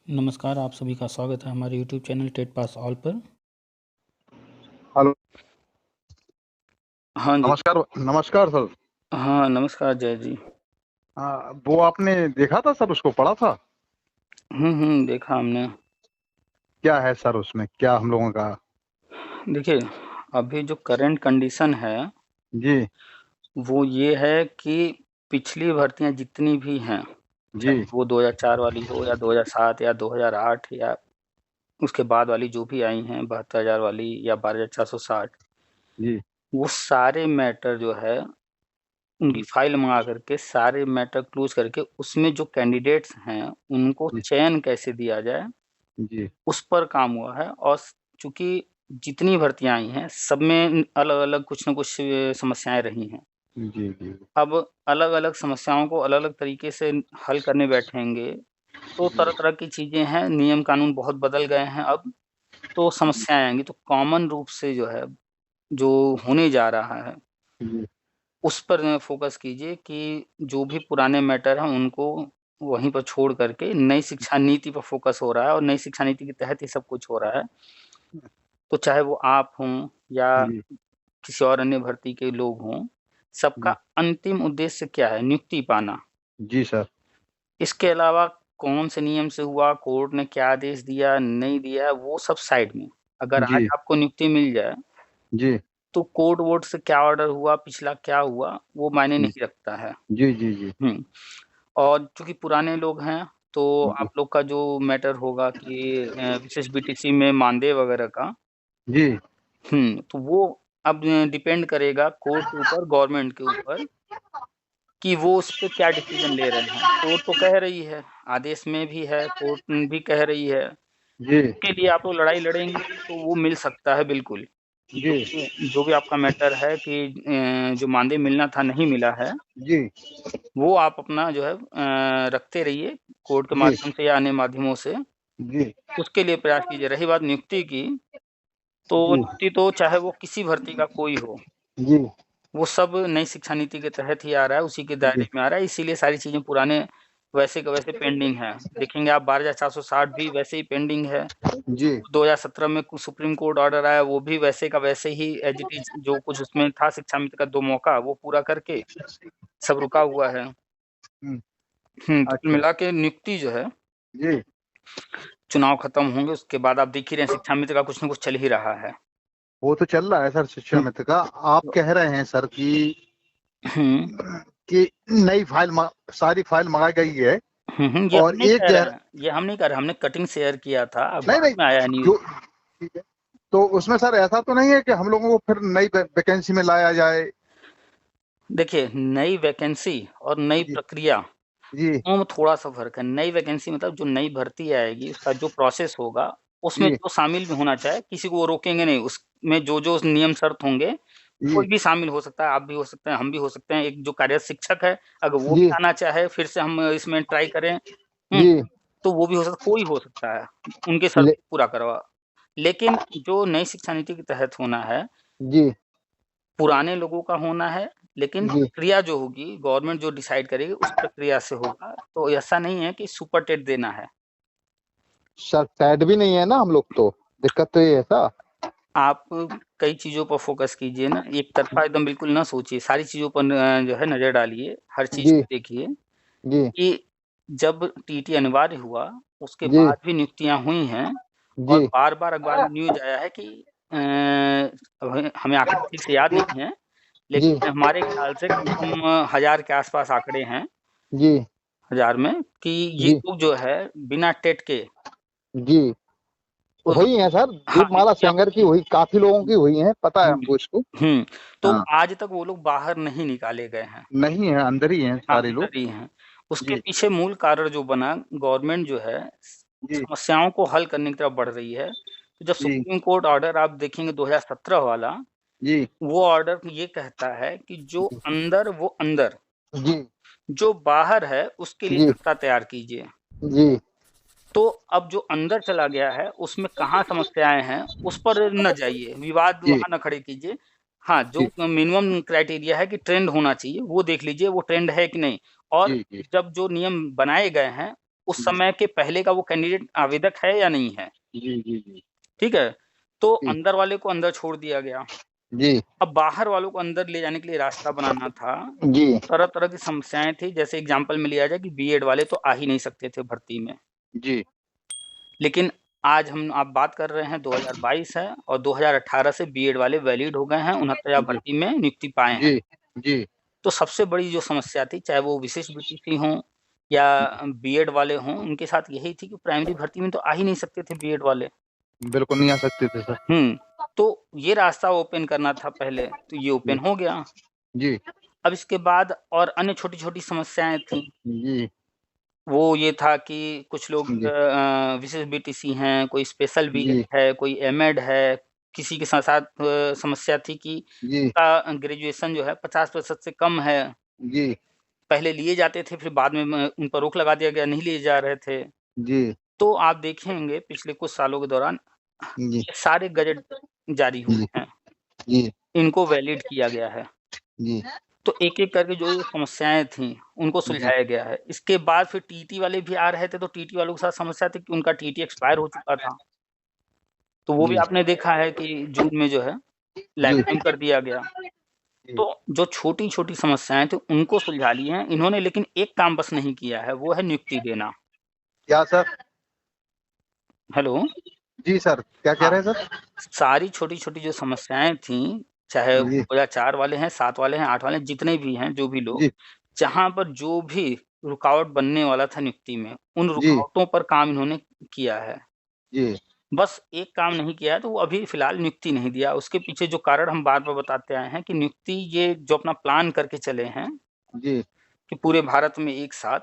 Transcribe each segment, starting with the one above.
नमस्कार, आप सभी का स्वागत है हमारे YouTube channel TET pass all पर। हेलो। हाँ जी। नमस्कार नमस्कार सर। हाँ, नमस्कार जय जी। वो आपने देखा था सर, उसको पढ़ा था? देखा हमने। क्या है सर उसमें, क्या हम लोगों का? देखिए, अभी जो करंट कंडीशन है जी वो ये है कि पिछली भर्तियां जितनी भी हैं, जी चाहे वो 2004 वाली हो या 2007 या 2008 या उसके बाद वाली जो भी आई हैं 72,000 वाली या 12,460, जी वो सारे मैटर जो है उनकी जी फाइल मंगा करके सारे मैटर क्लोज करके उसमें जो कैंडिडेट्स हैं उनको जी चयन कैसे दिया जाए जी उस पर काम हुआ है। और चूंकि जितनी भर्तियां आई हैं सब में अलग अलग कुछ न कुछ समस्याएं रही हैं। जी जी अब अलग अलग समस्याओं को अलग अलग तरीके से हल करने बैठेंगे तो तरह तरह की चीजें हैं, नियम कानून बहुत बदल गए हैं अब, तो समस्याएं आएंगी। तो कॉमन रूप से जो है जो होने जा रहा है जी उस पर फोकस कीजिए कि जो भी पुराने मैटर हैं उनको वहीं पर छोड़ करके नई शिक्षा नीति पर फोकस हो रहा है और नई शिक्षा नीति के तहत ही सब कुछ हो रहा है। तो चाहे वो आप हों या जी किसी और अन्य भर्ती के लोग हों, सबका जी अंतिम उद्देश्य क्या है? नियुक्ति पाना। जी सर। इसके अलावा कौन से नियम से हुआ, कोर्ट ने क्या आदेश दिया, नहीं दिया, वो सब साइड में। अगर आज जी आपको नियुक्ति मिल जाए जी तो कोर्ट वोर्ट से क्या ऑर्डर हुआ, पिछला क्या हुआ, वो मायने नहीं रखता है। जी जी जी हुँ। और चूँकि पुराने लोग हैं, तो जी आप लोग का जो मैटर होगा कि विशेष बीटीसी में मानदेय वगैरह का, जी तो वो अब डिपेंड करेगा कोर्ट के ऊपर, गवर्नमेंट के ऊपर कि वो उस पे क्या डिसीज़न ले रहे हैं। कोर्ट तो कह रही है, आदेश में भी है, कोर्ट भी कह रही है, जी उसके लिए आप लोग लड़ाई लड़ेंगे तो वो मिल सकता है बिल्कुल। जी जो भी आपका मैटर है कि जो मानदेय मिलना था नहीं मिला है, जी वो आप अपना जो है रखते रहिए कोर्ट के जी माध्यम से या अन्य माध्यमों से, जी उसके लिए प्रयास कीजिए। रही बात नियुक्ति की, तो जी नियुक्ति तो चाहे वो किसी भर्ती का कोई हो, जी वो सब नई शिक्षा नीति के तहत ही आ रहा है, उसी के दायरे जी में आ रहा है, इसीलिए सारी चीज़ें पुराने वैसे के वैसे पेंडिंग हैं। देखेंगे आप 12,460 भी वैसे ही पेंडिंग है। जी 2017 में कुछ सुप्रीम कोर्ट ऑर्डर आया, वो भी वैसे का वैसे ही एज़ इट इज़ जो कुछ उसमें था शिक्षा मित्र का 2 मौका, वो पूरा करके सब रुका हुआ है। हम्म, तो कुल अच्छा। मिला के नियुक्ति जो है, जी चुनाव खत्म होंगे उसके बाद आप देख ही रहे हैं शिक्षा मित्र का कुछ न कुछ चल ही रहा है। वो तो चल रहा है सर, शिक्षा हुँ, मित्र का। आप कह रहे हैं सर हुँ, कि नई फाइल सारी फाइल मंगाई गई है ये हम और नहीं एक कह रहे कह हैं, ये हम नहीं कह रहे, हमने कटिंग शेयर किया था, अब नहीं बाद नहीं में आया है न्यूज़। जो ठीक है, तो उसमें सर ऐसा तो नहीं है कि हम लोगों को फिर नई वैकेंसी में लाया जाए? देखिए, नई वैकेंसी और नई जी प्रक्रिया, जी दोनों में थोड़ा-सा फ़र्क है। नई वैकेंसी मतलब जो नई भर्ती आएगी, उसका जो प्रोसेस होगा, उसमें जी जो शामिल भी होना चाहे, किसी को वो रोकेंगे नहीं। उसमें जो-जो नियम शर्त होंगे, जी कोई भी शामिल हो सकता है, आप भी हो सकते हैं, हम भी हो सकते हैं। एक जो कार्यरत शिक्षक है, अगर वो भी जी आना चाहे, फिर से हम इसमें ट्राई करें, हुँ, जी तो वो भी हो सकता है, कोई हो सकता है, उनके शर्त ले, को पूरा करवा। लेकिन जो नई शिक्षा नीति के तहत होना है, जी पुराने लोगों का होना है, लेकिन जी प्रक्रिया जो होगी, गवर्नमेंट जो डिसाइड करेगी, उस प्रक्रिया से होगा। तो ऐसा नहीं है कि सुपर टेट देना है। सर टाइट भी नहीं है ना हम लोग, तो दिक्कत तो ये है सर। आप कई चीज़ों पर फ़ोकस कीजिए ना, एक तरफ़ा एकदम बिल्कुल ना सोचिए, सारी चीज़ों पर जो है नज़र डालिए, हर चीज़ जी को देखिए जी कि जब टीटी अनिवार्य हुआ, उसके जी बाद भी नियुक्तियाँ हुई हैं और जी बार-बार अखबार में न्यूज़ आया है कि हमें हमें आंकड़े ठीक से याद नहीं हैं, जी लेकिन हमारे ख़्याल से कम से कम 1000 के आस-पास आंकड़े हैं, जी 1000 में कि ये जी लोग जो है बिना टेट के जी वो हुई है सर, हाँ, दीपमाला नियुक्तियाँ सेंगर की होती हैं। हुई, काफी लोगों की हुई है, पता है हुँ, हमको इसको। हुँ, तो हाँ, आज तक वो लोग बाहर नहीं निकाले गए हैं। नहीं है, अंदर ही हैं हाँ, सारे लोग। अंदर ही हैं। उसके जी पीछे मूल कारण जो बना, गवर्नमेंट जो है जी समस्याओं को हल करने की तरफ बढ़ रही है। तो जब जी सुप्रीम कोर्ट ऑर्डर आप देखेंगे 2017 वाला, जी वो ऑर्डर ये कहता है कि जो अंदर वो अंदर, जी जो बाहर है उसके लिए जी संस्था तैयार कीजिए। जी तो अब जो अंदर चला गया है, उसमें कहाँ समस्याएँ हैं, उस पर न जाइए, विवाद जी वहाँ न खड़े कीजिए। हाँ, जो जी मिनिमम क्राइटेरिया है कि ट्रेंड होना चाहिए, वो देख लीजिए वो ट्रेंड है कि नहीं। और जी जी जब जो नियम बनाए गए हैं, उस समय के पहले का वो कैंडिडेट आवेदक है या नहीं है। जी जी जी ठीक है, तो जी अंदर वाले को अंदर छोड़ दिया गया। जी अब बाहर वालों को अंदर ले जाने के लिए रास्ता बनाना था। जी तरह-तरह की समस्याएँ थी, जैसे एग्ज़ाम्पल में लिया जाए कि बीएड वाले तो आ ही नहीं सकते थे भर्ती में। जी लेकिन आज आप बात कर रहे हैं 2022 है और 2018 से बीएड वाले वैलिड हो गए हैं, 69,000 जी भर्ती में नियुक्ति पाए हैं। जी जी तो सबसे बड़ी जो समस्या थी, चाहे वो विशिष्ट बीटीसी हों या बीएड वाले हों, उनके साथ यही थी कि प्राइमरी भर्ती में तो आ ही नहीं सकते थे बीएड वाले। बिल्कुल नहीं आ सकते थे सर। तो ये रास्ता ओपन करना था पहले, तो ये ओपन जी हो गया। जी अब इसके बाद और अन्य छोटी-छोटी समस्याएँ थीं। जी वो ये था कि कुछ लोग जी विशेष बीटीसी हैं, कोई स्पेशल बीएड जी है, कोई एमएड है, किसी के साथ-साथ समस्या थी कि जी उसका ग्रेजुएशन जो है 50% से कम है। जी पहले लिए जाते थे, फिर बाद में उन पर रोक लगा दिया गया, नहीं लिए जा रहे थे। जी तो आप देखेंगे पिछले कुछ सालों के दौरान जी ये सारे गज़ट जारी हुए जी हैं, जी इनको वैलिड किया गया है। जी तो एक-एक करके जो ये समस्याएँ थीं, उनको जी सुलझाया गया है। इसके बाद फिर टीटी वाले भी आ रहे थे, तो टीटी वालों के साथ समस्या थी कि उनका टीटी एक्सपायर हो चुका था। तो वो भी जी आपने देखा है कि जून में जो है लाइफ जी टाइम कर दिया गया। जी तो जो छोटी-छोटी समस्याएँ थी, उनको सुलझा लिए हैं इन्होंने, लेकिन एक काम बस नहीं किया है, वो है नियुक्ति देना। क्या सर? हेलो? जी सर, क्या कह हाँ, रहे हैं सर? सारी छोटी-छोटी जो समस्याएँ थीं, चाहे जी 2004 वाले हैं, 7 वाले हैं, 8 वाले हैं, जितने भी हैं, जो भी लोग, जी जहाँ पर जो भी रुकावट बनने वाला था नियुक्ति में, उन जी रुकावटों पर काम इन्होंने किया है। जी बस एक काम नहीं किया है, तो वो अभी फ़िलहाल नियुक्ति नहीं दिया। उसके पीछे जो कारण हम बार-बार बताते आए हैं कि नियुक्ति ये जो अपना प्लान करके चले हैं जी कि पूरे भारत में एक साथ,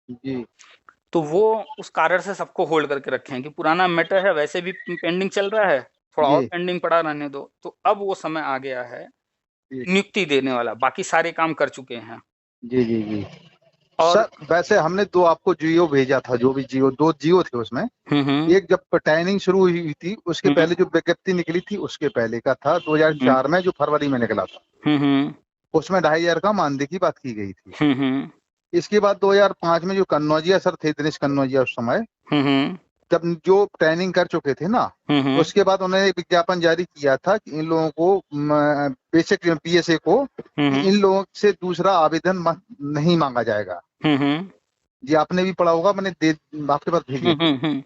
जी तो वो उस कारण से सबको होल्ड करके रखे हैं कि पुराना मैटर है, वैसे भी पेंडिंग चल रहा है, थोड़ा और जी पेंडिंग पड़ा रहने दो। तो अब वो समय आ गया है जी नियुक्ति देने वाला, बाकी सारे काम कर चुके हैं। जी जी जी और सर, वैसे हमने 2 आपको जियो भेजा था, जो भी जियो 2 जियो थे उसमें। हुँ, हुँ, एक जब ट्रेनिंग शुरू हुई थी, उसके हुँ, पहले जो विज्ञप्ति निकली थी, उसके पहले का था हुँ, 2004 में, जो फरवरी में निकला था। हुँ, हुँ, उसमें 2500 का मानदेय की बात की गई थी। हुँ, हुँ, इसके बाद 2005 में जो कन्नौजिया सर थे, दिनेश कन्नौजिया उस समय, हुँ, हुँ, जब जो ट्रेनिंग कर चुके थे ना, हुँ, हुँ, उसके बाद उन्होंने एक विज्ञापन जारी किया था कि इन लोगों को बेसिक पीएसए को, हुँ, कि हुँ, इन लोगों से दूसरा आवेदन नहीं मांगा जाएगा। हुँ, हुँ, जी आपने भी पढ़ा होगा, मैंने आपके पास भेजे हुँ, थे। हुँ, हुँ।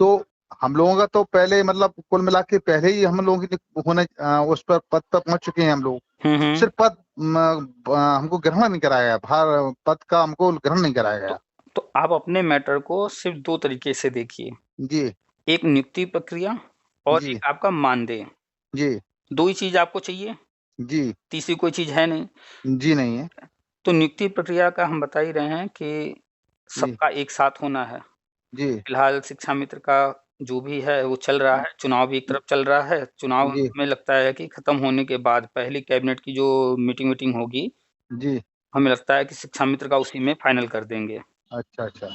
तो हम लोगों का तो पहले मतलब कुल मिला के पहले ही हम लोगों की होने उस पर पद पर पहुंच चुके हैं हम लोग। हुँ, हुँ। सिर्फ पद हमको ग्रहण नहीं कराया गया, पद का हमको ग्रहण नहीं कराया तो गया। तो आप अपने मैटर को सिर्फ़ 2 तरीके से देखिए, जी एक नियुक्ति प्रक्रिया और जी एक आपका मानदेय। जी 2 ही चीज़ आपको चाहिए, जी तीसरी कोई चीज़ है नहीं। जी नहीं है। तो नियुक्ति प्रक्रिया का हम बता ही रहे हैं कि जी सबका एक साथ होना है। जी फिलहाल शिक्षा मित्र का जो भी है वो चल रहा है, चुनाव भी एक तरफ चल रहा है। चुनाव जी हमें लगता है कि खत्म होने के बाद पहली कैबिनेट की जो मीटिंग होगी, जी हमें लगता है कि शिक्षा मित्र का उसी में फाइनल कर देंगे। अच्छा अच्छा।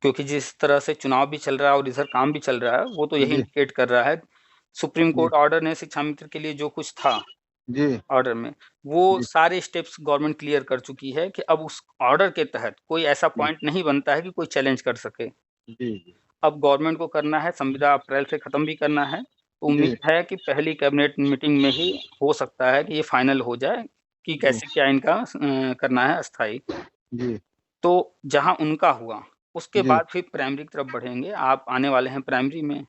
क्योंकि जिस तरह से चुनाव भी चल रहा है और इधर काम भी चल रहा है, वो तो यही जी इंडिकेट कर रहा है। सुप्रीम जी कोर्ट ऑर्डर ने शिक्षा मित्र के लिए जो कुछ था जी ऑर्डर में, वो जी सारे स्टेप्स गवर्नमेंट क्लियर कर चुकी है कि अब उस ऑर्डर के तहत कोई ऐसा जी पॉइंट नहीं बनता है कि कोई चैलेंज कर सके। जी अब गवर्नमेंट को करना है, संविदा अप्रैल से खत्म भी करना है। तो जी उम्मीद है कि पहली कैबिनेट मीटिंग में ही हो सकता है कि ये फाइनल हो जाए कि जी कैसे क्या इनका करना है अस्थायी। जी तो जहाँ उनका हुआ, उसके जी बाद फिर प्राइमरी की तरफ बढ़ेंगे। आप आने वाले हैं प्राइमरी में,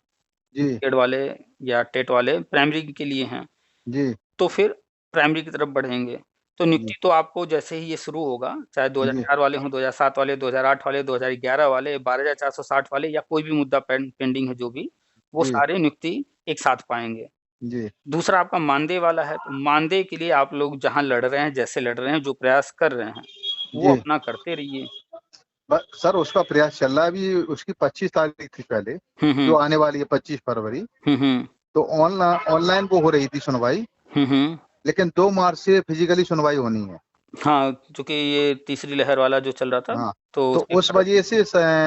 जी बीएड वाले या टेट वाले प्राइमरी के लिए हैं, जी तो फिर प्राइमरी की तरफ बढ़ेंगे। तो जी नियुक्ति तो आपको जैसे ही ये शुरू होगा, चाहे जी 2004 वाले हों, 2007 वाले, 2008 वाले, 2011 वाले, 12,460 वाले या कोई भी मुद्दा पेंडिंग है जो भी, वो जी सारे नियुक्ति एक साथ पाएँगे। जी दूसरा आपका मानदेय वाला है, तो मानदेय के लिए आप लोग जहाँ लड़ रहे हैं, जैसे लड़ रहे हैं, जो प्रयास कर रहे हैं, वो जी अपना करते रहिए। सर, उसका प्रयास चल रहा है। अभी उसकी 25 तारीख थी पहले, हुँ, जो हुँ। आने वाली है 25 फरवरी। हुँ, हुँ। तो ऑनलाइन वो हो रही थी सुनवाई, हुँ, हुँ। लेकिन 2 मार्च से फिजिकली सुनवाई होनी है। हाँ, चूँकि ये तीसरी लहर वाला जो चल रहा था, हाँ, तो तो उसके उस कारण वजह से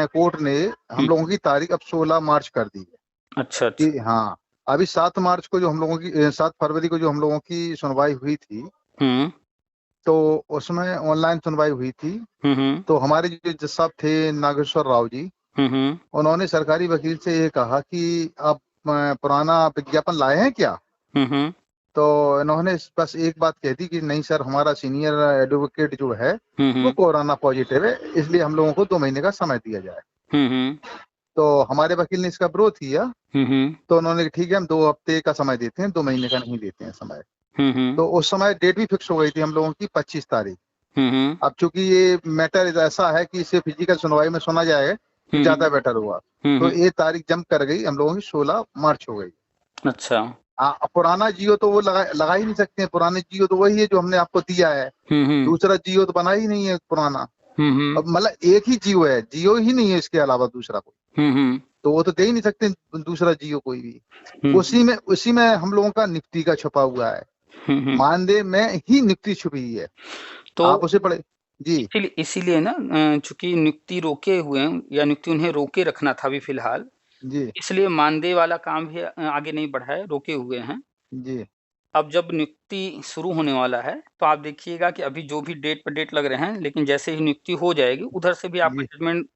कोर्ट ने हुँ, हम लोगों की तारीख अब 16 मार्च कर दी है अच्छा, अच्छा। कि हाँ, अभी 7 मार्च को जो हम लोगों की 7 फरवरी को जो हम लोगों की सुनवाई हुई थी, हुँ, तो उसमें ऑनलाइन सुनवाई हुई थी। तो हमारे जो जज साहब थे नागेश्वर राव जी, उन्होंने सरकारी वकील से ये कहा कि आप पुराना विज्ञापन लाए हैं क्या? तो इन्होंने बस एक बात कह दी कि नहीं सर, हमारा सीनियर एडवोकेट जो है वो कोरोना पॉजिटिव है, इसलिए हम लोगों को 2 महीने का समय दिया जाए। तो हमारे वकील ने इसका विरोध किया। तो उन्होंने ठीक है, हम 2 हफ्ते का समय देते हैं, 2 महीने का नहीं देते हैं समय। तो उस समय डेट भी फिक्स हो गई थी हम लोगों की 25 तारीख। अब चूंकि ये मैटर ऐसा है कि इसे फिजिकल सुनवाई में सुना जाए तो ज्यादा बेटर हुआ। तो ये तारीख जंप कर गई, हम लोगों की 16 मार्च हो गई। अच्छा। पुराना जियो तो वो लगा ही नहीं सकते हैं। पुराने जियो तो वही है जो हमने आपको दिया है। दूसरा जियो तो बना ही नहीं है पुराना। अब मतलब एक ही जियो है, जियो ही नहीं है, इसके अलावा दूसरा कोई। तो वो तो दे ही नहीं सकते दूसरा जियो कोई भी। उसी में हम लोगों का निफ्टी का छुपा हुआ है। मानदेय में ही निफ्टी छुपी है। तो आप उसे पढ़े जी। इसीलिए ना, चूंकि नियुक्ति रोके हुए हैं या नियुक्ति उन्हें रोके रखना था अभी फिलहाल जी, इसलिए मानदेय वाला काम भी आगे नहीं बढ़ा है, रोके हुए हैं। जी, अब जब नियुक्ति शुरू होने वाला है तो आप देखिएगा कि अभी जो भी डेट पर डेट लग रहे हैं, लेकिन जैसे ही नियुक्ति हो जाएगी उधर से भी आपका जी, जजमेंट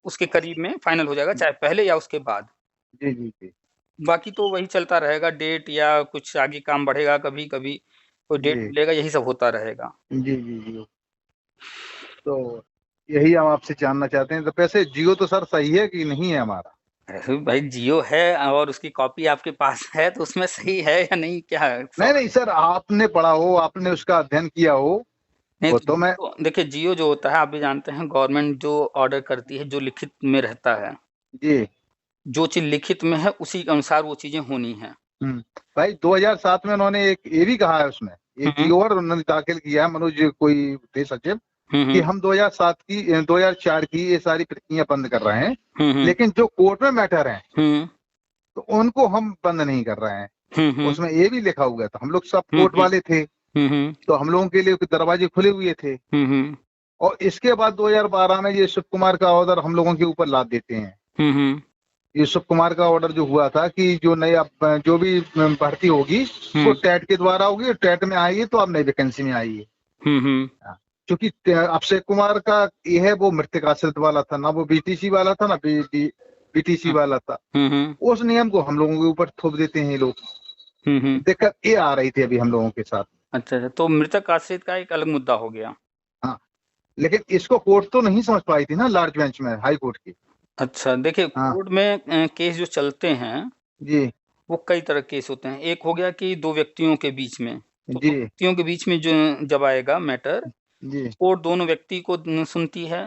उसके करीब में फाइनल हो जाएगा, चाहे पहले या उसके बाद। जी, जी, जी, बाकी तो वही चलता रहेगा, डेट या कुछ आगे काम बढ़ेगा, कभी-कभी कोई डेट जी, मिलेगा, यही सब होता रहेगा। जी, जी, जी। तो यही हम आपसे जानना चाहते हैं। तो वैसे जियो तो सर सही है कि नहीं है हमारा? अरे भाई, जियो है और उसकी कॉपी आपके पास है तो उसमें सही है या नहीं, क्या नहीं, सवाल नहीं है? सर, आपने पढ़ा हो, आपने उसका अध्ययन किया हो, नहीं वो तो तो मैं जियो देखिए, जियो जो होता है आप भी जानते हैं, गवर्नमेंट जो ऑर्डर करती है, जो लिखित में रहता है, जी। जो चीज़ लिखित में है उसी के अनुसार वो चीज़ें होनी हैं। भाई 2007 में उन्होंने एक ये भी कहा है उसमें, एक हुँ, जियो और उन्होंने दाखिल किया है, मनोज कोई थे सचिव, हुँ, कि हुँ, हम 2004 की ये सारी प्रतियां बंद कर रहे हैं, हुँ, हुँ, लेकिन जो कोर्ट में मैटर है हुँ, तो उनको हम बंद नहीं कर रहे हैं। हुँ, हुँ, उसमें ये भी लिखा हुआ था। हम लोग सब हुँ, कोर्ट वाले थे, हुँ, हुँ, तो हम लोगों के लिए दरवाजे खुले हुए थे। हुँ, हुँ, और इसके बाद 2012 में ये शिव कुमार का ऑर्डर हम लोगों के ऊपर लाद देते हैं। हुँ, हुँ, यूसुफ कुमार का ऑर्डर जो हुआ था कि जो नई जो भी भर्ती होगी वो हुँ, टेट के द्वारा होगी, और टेट में आएगी तो आप नई वैकेंसी में आइए। हुँ, हुँ, क्योंकि अभिषेक कुमार का ये है, वो मृतक आश्रित वाला था ना, वो बीटीसी वाला था ना, बीटीसी वाला था। हुँ, हुँ, उस नियम को हम लोगों के ऊपर थोप देते हैं ये लोग। हुँ, हुँ। दिक्कत ये आ रही थी अभी हम लोगों के साथ। अच्छा, अच्छा, तो मृतक आश्रित का एक अलग मुद्दा हो गया। हाँ, लेकिन इसको कोर्ट तो नहीं समझ पाई थी ना, लार्ज बेंच में, हाई कोर्ट की। अच्छा, देखिए हाँ कोर्ट में केस जो चलते हैं, जी, वो कई तरह के केस होते हैं। एक हो गया कि 2 व्यक्तियों के बीच में, तो 2 जी, व्यक्तियों के बीच में जो जब आएगा मैटर, जी, कोर्ट दोनों व्यक्ति को सुनती है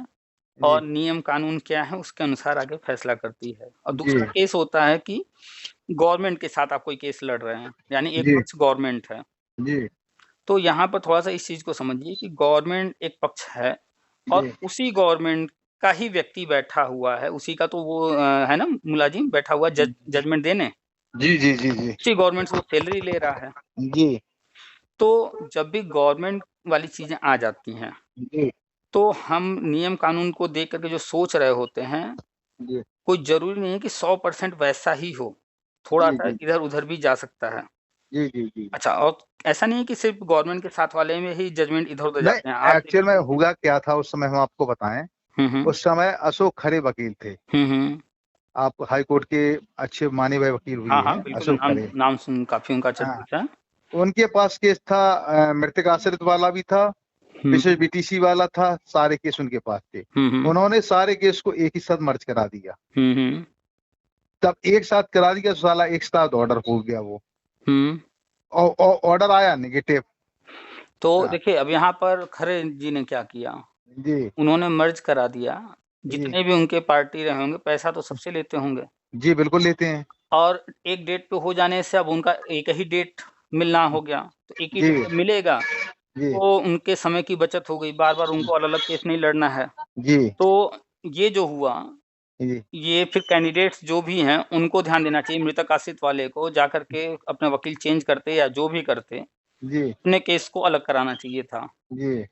जी, और नियम कानून क्या है उसके अनुसार आगे फैसला करती है। और जी, दूसरा केस होता है कि गवर्नमेंट के साथ आप कोई केस लड़ रहे हैं, यानी एक जी, पक्ष गवर्नमेंट है। जी, तो यहाँ पर थोड़ा-सा इस चीज़ को समझिए कि गवर्नमेंट एक पक्ष है और जी, उसी गवर्नमेंट का ही व्यक्ति बैठा हुआ है, उसी का तो वो है ना मुलाजिम बैठा हुआ जजमेंट देने, जी, जी, जी, जी, उसी गवर्नमेंट से वो सैलरी ले रहा है। जी, तो जब भी गवर्नमेंट वाली चीज़ें आ जाती हैं, जी, तो हम नियम कानून को देख कर के जो सोच रहे होते हैं, जी, कोई ज़रूरी नहीं है कि 100% वैसा ही हो, जी, थोड़ा-सा जी, इधर-उधर भी जा सकता है। जी, जी, जी। अच्छा, और ऐसा नहीं है कि सिर्फ़ गवर्नमेंट के साथ वाले में ही जजमेंट इधर-उधर नहीं, जाते हैं, आप एक्चुअल में देखिए। हुआ क्या था उस समय, हम आपको बताएं। हुँ, हुँ। उस समय अशोक खरे वकील थे। हुँ, हुँ। आप हाई कोर्ट के अच्छे माने हुए वकील हाँ, हुए हाँ, हैं, बिल्कुल अशोक नाम खरे। नाम सुन काफ़ी उनका हाँ, चर्चित है। उनके पास केस था, मृतक आश्रित वाला भी था, हुँ, विशेष बीटीसी वाला था, सारे केस उनके पास थे। हुँ, हुँ। उन्होंने सारे केस को एक ही साथ मर्ज करा दिया। हुँ, हुँ। तब एक साथ करा दिया तो साला एक साथ ऑर्डर हो गया वो। हुँ। और ऑर्डर आया नेगेटिव। तो हाँ, देखिए, अब यहाँ पर खरे जी ने क्या किया, जी, उन्होंने मर्ज करा दिया। जी, जितने भी उनके पार्टी रहे होंगे, पैसा तो सबसे लेते होंगे जी, बिल्कुल लेते हैं। और एक डेट पे हो जाने से अब उनका एक ही डेट मिलना हो गया। तो एक ही जी, डेट जब मिलेगा, जी, तो उनके समय की बचत हो गई, बार-बार उनको अलग-अलग केस नहीं लड़ना है। जी, तो ये जो हुआ, जी, ये फिर कैंडिडेट्स जो भी हैं, उनको ध्यान देना चाहिए, मृतक आश्रित वाले को जाकर के अपना वकील चेंज करते या जो भी करते, जी, अपने केस को अलग कराना चाहिए था। जी,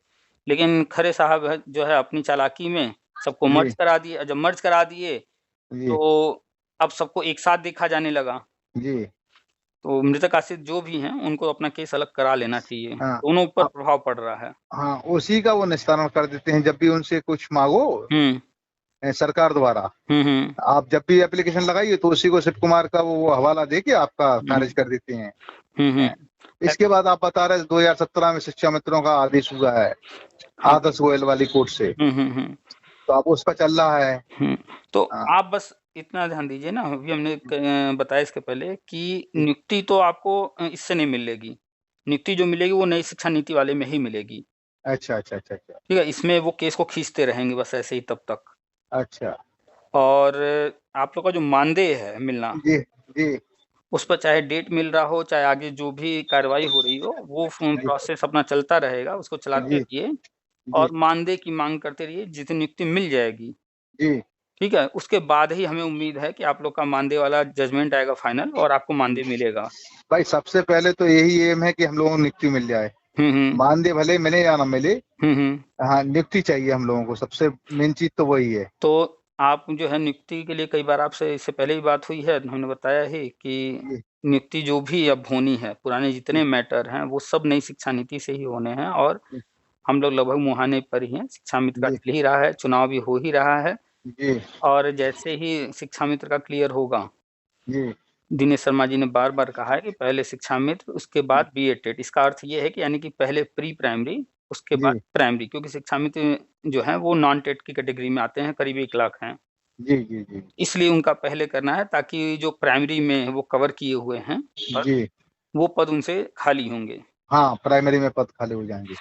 लेकिन खरे साहब है जो है अपनी चालाकी में सबको जी, मर्ज करा दिए और जब मर्ज करा दिए, जी, तो अब सबको एक साथ देखा जाने लगा। जी, तो मृतक आश्रित जो भी हैं उनको अपना केस अलग करा लेना चाहिए। हाँ, दोनों ऊपर प्रभाव पड़ रहा है। हाँ, उसी का वो निस्तारण कर देते हैं जब भी उनसे कुछ मांगो सरकार द्वारा। आप जब भी एप्लीकेशन लगाइए तो उसी को शिव कुमार का वो हवाला देके आपका खारिज कर देते हैं। इसके बाद आप बता रहे 2017 में शिक्षा मित्रों का आदेश हुआ है आदर्श गोयल वाली कोर्ट से, तो आप उस पर चल रहा है। तो आप बस इतना ध्यान दीजिए ना, अभी हमने बताया इसके पहले कि नियुक्ति तो आपको इससे नहीं मिलेगी, नियुक्ति जो मिलेगी वो नई शिक्षा नीति वाले में ही मिलेगी। अच्छा अच्छा अच्छा अच्छा, ठीक है, इसमें वो केस को खींचते रहेंगे बस ऐसे ही तब तक। अच्छा, और आप लोग का जो मानदेय है मिलना, जी जी, उस पर चाहे डेट मिल रहा हो, चाहे आगे जो भी कार्रवाई हो रही हो, वो प्रोसेस अपना चलता रहेगा, उसको चलाते रहिए और मानदेय की मांग करते रहिए, जितनी नियुक्ति मिल जाएगी जी, ठीक है, उसके बाद ही हमें उम्मीद है कि आप लोग का मानदेय वाला जजमेंट आएगा फाइनल और आपको मानदेय मिलेगा। भाई सबसे पहले तो यही एम है कि हम लोगों को नियुक्ति मिल जाए, मानदेय भले मिले या ना मिले, हाँ नियुक्ति चाहिए हम लोगों को, सबसे मेन चीज तो वही है। तो आप जो है नियुक्ति के लिए कई बार आपसे इससे पहले ही बात हुई है, हमने बताया ही कि नियुक्ति जो भी अब होनी है, पुराने जितने मैटर हैं वो सब नई शिक्षा नीति से ही होने हैं और हम लोग लगभग मुहाने पर ही हैं। शिक्षा मित्र का चल ही रहा है, चुनाव भी हो ही रहा है और जैसे ही शिक्षा मित्र का क्लियर होगा, दिनेश शर्मा जी ने बार बार कहा है कि पहले शिक्षा मित्र उसके बाद बीएड टेट। इसका अर्थ ये है कि यानी कि पहले प्री प्राइमरी उसके बाद प्राइमरी, क्योंकि शिक्षा मित्र जो है वो नॉन टेट की कैटेगरी में आते हैं, करीब 1 लाख हैं। जी जी जी, इसलिए उनका पहले करना है ताकि जो प्राइमरी में वो कवर किए हुए हैं जी, वो पद उनसे खाली होंगे। हाँ प्राइमरी में पद खाली हो जाएंगे।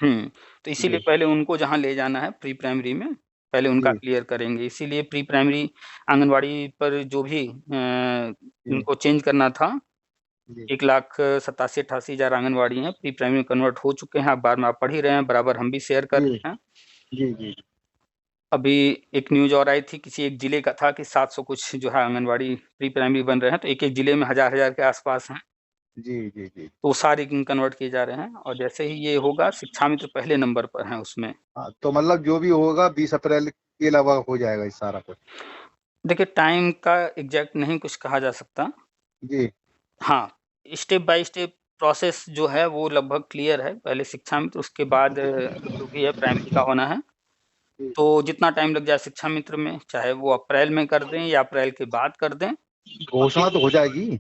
तो इसीलिए पहले उनको जहाँ ले जाना है प्री प्राइमरी में, पहले उनका क्लियर करेंगे। इसीलिए प्री प्राइमरी आंगनवाड़ी पर जो भी उनको चेंज करना था, 1,87,88,000 आंगनवाड़ी हैं, प्री प्राइमरी में कन्वर्ट हो चुके हैं। अखबार में आप पढ़ ही रहे हैं, बराबर हम भी शेयर कर रहे हैं। जी जी, अभी एक न्यूज़ और आई थी, किसी एक जिले का था कि 700 कुछ जो है आंगनवाड़ी प्री प्राइमरी बन रहे हैं, तो एक-एक जिले में हज़ार-हज़ार के आसपास हैं। जी जी जी, तो सारे कन्वर्ट किए जा रहे हैं और जैसे ही ये होगा शिक्षा मित्र पहले नंबर पर हैं उसमें। तो मतलब जो भी होगा 20 अप्रैल के अलावा हो जाएगा ये सारा कुछ? देखिए टाइम का एग्जैक्ट नहीं कुछ कहा जा सकता। जी, हाँ, स्टेप बाय स्टेप प्रोसेस जो है वो लगभग क्लियर है। पहले शिक्षा मित्र, उसके बाद जो भी है प्राइमरी का होना है। तो जितना टाइम लग जाए शिक्षा मित्र में, चाहे वो अप्रैल में कर दें या अप्रैल के बाद कर दें। घोषणा तो हो जाएगी?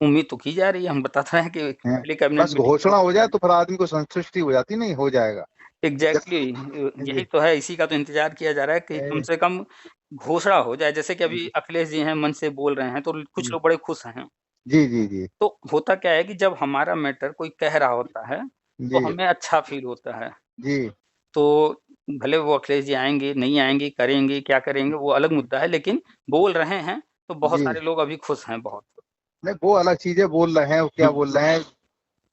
उम्मीद तो की जा रही है, हम बताते हैं कि पहले कैबिनेट बस घोषणा हो जाए तो फिर आदमी को संतुष्टि हो जाती, नहीं हो जाएगा। एग्जैक्टली यही तो है, इसी का तो इंतजार किया जा रहा है कि कम से कम घोषणा हो जाए। जैसे कि अभी अखिलेश जी हैं, मन से बोल रहे हैं तो कुछ लोग बड़े खुश हैं। जी जी जी, तो होता क्या है कि जब हमारा मैटर कोई कह रहा होता है तो हमें अच्छा फील होता है। जी, तो भले वो अखिलेश जी आएँगे, नहीं आएँगे, करेंगे, क्या करेंगे वो अलग मुद्दा है, लेकिन बोल रहे हैं तो बहुत सारे लोग अभी खुश हैं बहुत। नहीं वो अलग चीज है, बोल रहे हैं, क्या बोल रहे हैं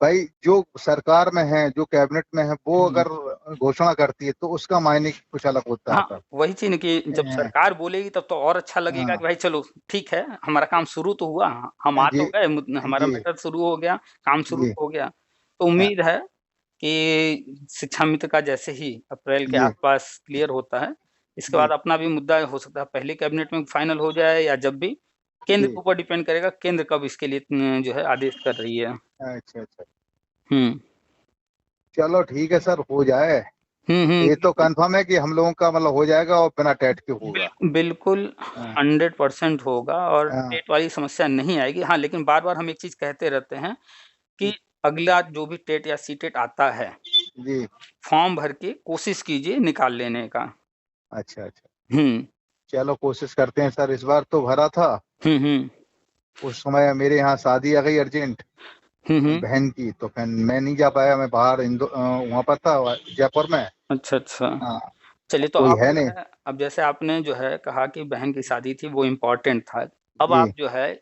भाई, जो सरकार में है, जो कैबिनेट में है, वो अगर घोषणा करती है तो उसका मायने कुछ अलग होता है हाँ, वही चीज़ न कि जब सरकार बोलेगी तब तो और अच्छा लगेगा कि भाई चलो ठीक है, हमारा काम शुरू तो हुआ, हम आ तो गए, हमारा मैटर शुरू हो गया, काम शुरू हो गया। तो उम्मीद है कि शिक्षा मित्र का जैसे ही अप्रैल के आसपास क्लियर होता है, इसके बाद अपना भी मुद्दा हो सकता है पहले कैबिनेट में फाइनल हो जाए या जब भी, केंद्र के ऊपर डिपेंड करेगा, केंद्र कब इसके लिए जो है आदेश कर रही है। अच्छा अच्छा, हुँ। चलो ठीक है सर, हो जाए। ये तो कंफर्म है कि हम लोगों का मतलब हो जाएगा और बिना टेट के होगा। बिल्कुल 100% होगा और टेट वाली समस्या नहीं आएगी। हाँ, लेकिन बार-बार हम एक चीज़ कहते रहते हैं कि अगला जो भी टेट या सीटेट आता है, फॉर्म भर के कोशिश कीजिए निकाल लेने का। अच्छा अच्छा, चलो कोशिश करते हैं सर। इस बार तो भरा था, उस समय मेरे यहाँ शादी आ गई अर्जेंट बहन की, तो फिर मैं नहीं जा पाया, मैं बाहर वहाँ पर था जयपुर में। अच्छा। हाँ, चलिए तो कोई अब है जो नहीं। है, अब जैसे आपने जो है कहा कि बहन की शादी थी वो इम्पोर्टेंट था। अब आप जो है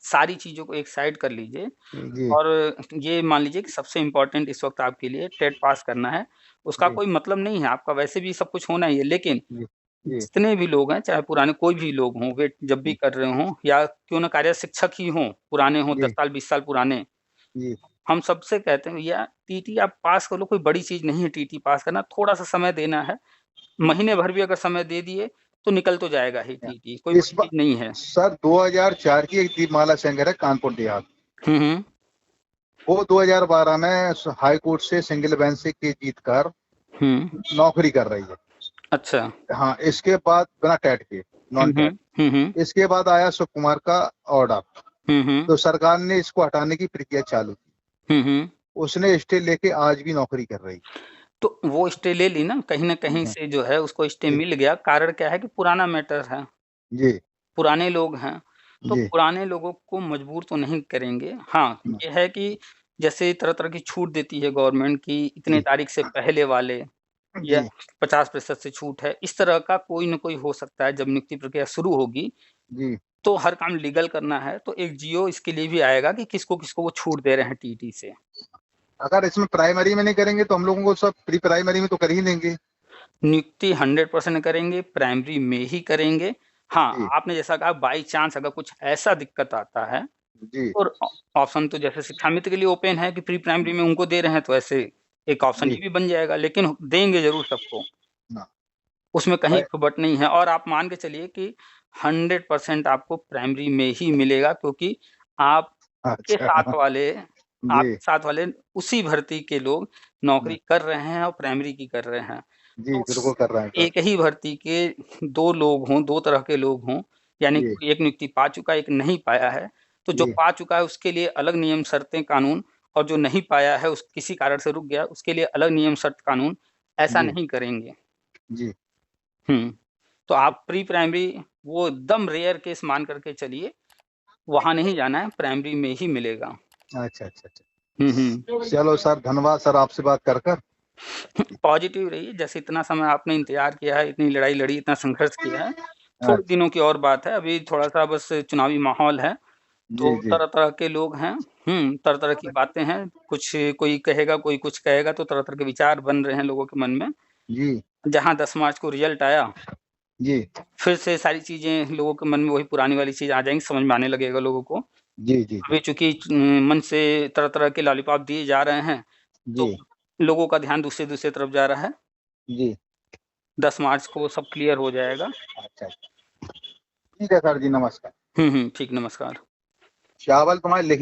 सारी चीज़ों को एक साइड कर लीजिए और ये मान लीजिए कि सबसे इम्पोर्टेंट इस वक़्त आपके लिए टेट पास करना है। उसका कोई मतलब नहीं है, आपका वैसे भी सब कुछ होना ही है, लेकिन जितने भी लोग हैं, चाहे पुराने कोई भी लोग हों, वे जब भी कर रहे हों या क्यों ना कार्य शिक्षक ही हों, पुराने हों, 10 साल 20 साल पुराने, हम सबसे कहते हैं भैया टीटी आप पास कर लो, कोई बड़ी चीज़ नहीं है टीटी पास करना, थोड़ा-सा समय देना है। महीने भर भी अगर समय दे दिए तो निकल तो जाएगा ही टीटी, कोई बड़ी चीज़ नहीं है। सर 2004 की एक दीपमाला सेंगर है, कानपुर देहात। वो 2012 में हाई कोर्ट से सिंगल बेंच से केस जीतकर नौकरी कर रही है। अच्छा। हाँ, इसके बाद बिना टेट के, नॉन टेट। इसके बाद आया सुकुमार का ऑर्डर, तो सरकार ने इसको हटाने की प्रक्रिया चालू की। उसने स्टे लेके आज भी नौकरी कर रही। तो वो स्टे ले ली ना, कहीं न कहीं से जो है उसको स्टे मिल गया। कारण क्या है कि पुराना मैटर है। जी। पुराने लोग हैं, तो पुराने लोगों को मजबूर तो नहीं करेंगे। हाँ, ये है कि जैसे तरह-तरह की छूट देती है गवर्नमेंट की इतने तारीख से पहले वाले या 50% से छूट है। इस तरह का कोई न कोई हो सकता है। जब नियुक्ति प्रक्रिया शुरू होगी, तो हर काम लीगल करना है, तो एक जियो इसके लिए भी आएगा कि किसको-किसको वो छूट दे रहे हैं टीटी से। अगर इसमें प्राइमरी में नहीं करेंगे तो हम लोगों को सब प्री प्राइमरी में तो कर ही देंगे। नियुक्ति 100% करेंगे, प्राइमरी में ही करेंगे। हाँ, आपने जैसा कहा बाई चांस अगर कुछ ऐसा दिक्कत आता है, और ऑप्शन तो जैसे शिक्षा मित्र के लिए ओपन है कि प्री प्राइमरी में उनको दे रहे हैं, तो ऐसे एक ऑप्शन ये भी बन जाएगा, लेकिन देंगे ज़रूर सबको। उसमें कहीं खुबट नहीं है। और आप मान के चलिए कि 100% आपको प्राइमरी में ही मिलेगा, क्योंकि आपके साथ वाले उसी भर्ती के लोग नौकरी कर रहे हैं और प्राइमरी की कर रहे हैं। बिल्कुल कर रहे हैं। एक ही भर्ती के 2 लोग हों, 2 तरह के लोग हों, यानी एक नियुक्ति पा चुका है, एक नहीं पाया है, तो जो पा चुका है उसके लिए अलग नियम शर्तें कानून, और जो नहीं पाया है उस किसी कारण से रुक गया, उसके लिए अलग नियम शर्त कानून, ऐसा नहीं करेंगे। तो आप प्री प्राइमरी वो एकदम रेयर केस मान करके चलिए, वहाँ नहीं जाना है, प्राइमरी में ही मिलेगा। अच्छा। चलो सर, धन्यवाद सर, आपसे बात कर। पॉजिटिव रहिए। जैसे इतना समय आपने इंतजार किया है, इतनी लड़ाई लड़ी, इतना संघर्ष किया है, थोड़े दिनों की और बात है। अभी थोड़ा-सा बस चुनावी माहौल है, तो तरह-तरह के लोग हैं, तरह-तरह की बातें हैं। कुछ कोई कहेगा, कोई कुछ कहेगा, तो तरह-तरह के विचार बन रहे हैं लोगों के मन में। जहाँ 10 मार्च को रिजल्ट आया, फिर से सारी चीज़ें लोगों के मन में वही पुरानी वाली चीज़ आ जाएँगी, समझ में आने लगेगा लोगों को। अभी चूँकि मन से तरह-तरह के लॉलीपॉप दिए जा रहे हैं, तो लोगों का ध्यान दूसरे-दूसरे तरफ जा रहा है। 10 मार्च को सब क्लियर हो जाएगा। अच्छा। ठीक है सर जी, नमस्कार। ठीक, नमस्कार। चावल तुम्हारे लिख